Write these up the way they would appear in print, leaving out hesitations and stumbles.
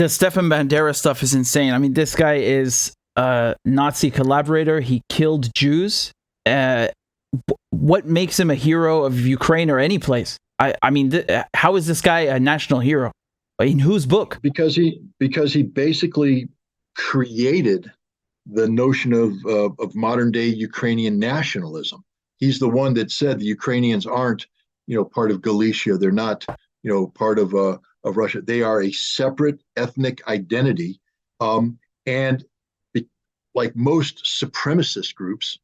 The Stefan Bandera stuff is insane. I mean, this guy is a Nazi collaborator. He killed Jews. What makes him a hero of Ukraine or any place? I mean, how is this guy a national hero? In whose book? Because he basically created the notion of modern day Ukrainian nationalism. He's the one that said the Ukrainians aren't, part of Galicia. They're not, part of Russia. They are a separate ethnic identity, and like most supremacist groups,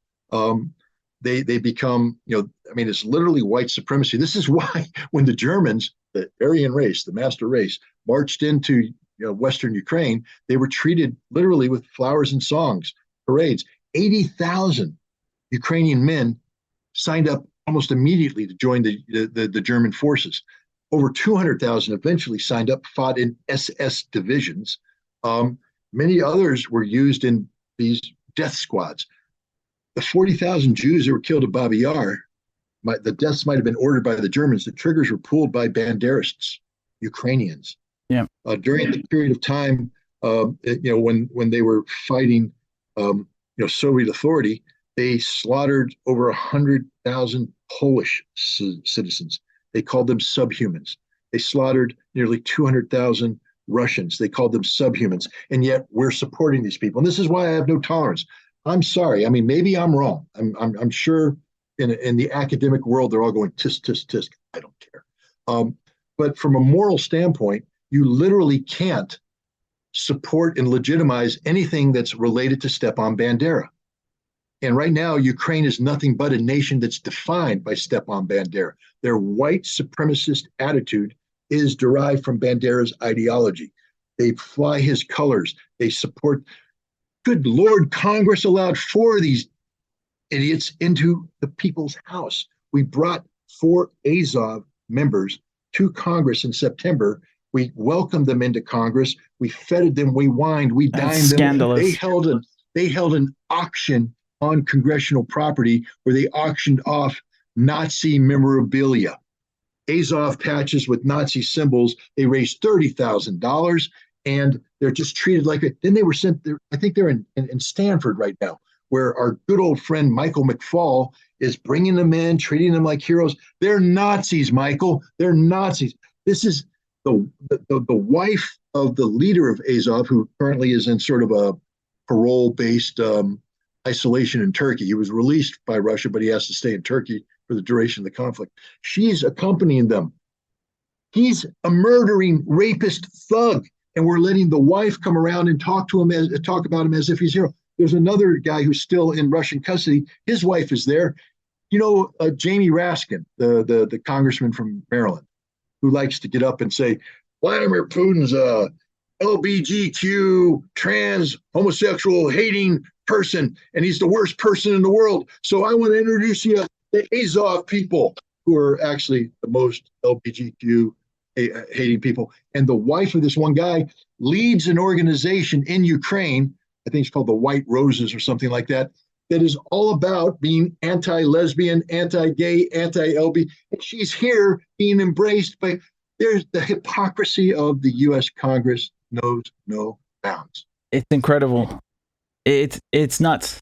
they become, it's literally white supremacy. This is why when the Germans, the Aryan race, the master race, marched into Western Ukraine, they were treated literally with flowers and songs, parades. 80,000 Ukrainian men signed up almost immediately to join the German forces. Over 200,000 eventually signed up, fought in SS divisions. Many others were used in these death squads. The 40,000 Jews that were killed at Babi Yar, the deaths might have been ordered by the Germans. The triggers were pulled by Banderists, Ukrainians. Yeah. During the period of time, when they were fighting, Soviet authority, they slaughtered over 100,000 Polish citizens. They called them subhumans. They slaughtered nearly 200,000 Russians. They called them subhumans. And yet we're supporting these people. And this is why I have no tolerance. I'm sorry. I mean, maybe I'm wrong. I'm sure in the academic world, they're all going tisk, tisk, tisk. I don't care. But from a moral standpoint, you literally can't support and legitimize anything that's related to Stepan Bandera. And right now, Ukraine is nothing but a nation that's defined by Stepan Bandera. Their white supremacist attitude is derived from Bandera's ideology. They fly his colors. They support. Good Lord, Congress allowed 4 of these idiots into the people's house. We brought 4 Azov members to Congress in September. We welcomed them into Congress. We feted them. We wined. We dined them. Scandalous. They held an auction on congressional property where they auctioned off Nazi memorabilia, Azov patches with Nazi symbols. They raised $30,000, and they're just treated like it. Then they were sent there. I think they're in Stanford right now, where our good old friend Michael McFaul is bringing them in, treating them like heroes. They're Nazis, Michael. They're Nazis. This is the wife of the leader of Azov, who currently is in sort of a parole-based isolation in Turkey. He was released by Russia, but he has to stay in Turkey for the duration of the conflict. She's accompanying them. He's a murdering, rapist thug, and we're letting the wife come around and talk about him as if he's a hero. There's another guy who's still in Russian custody. His wife is there. Jamie Raskin, the congressman from Maryland, who likes to get up and say, Vladimir Putin's a LGBTQ, trans, homosexual, hating person, and he's the worst person in the world. So I want to introduce you to the Azov people, who are actually the most LGBTQ hating people. And the wife of this one guy leads an organization in Ukraine, I think it's called the White Roses or something like that, that is all about being anti-lesbian, anti-gay, anti-LB. And she's here being embraced by, there's the hypocrisy of the U.S. Congress knows no bounds. It's incredible. It's nuts.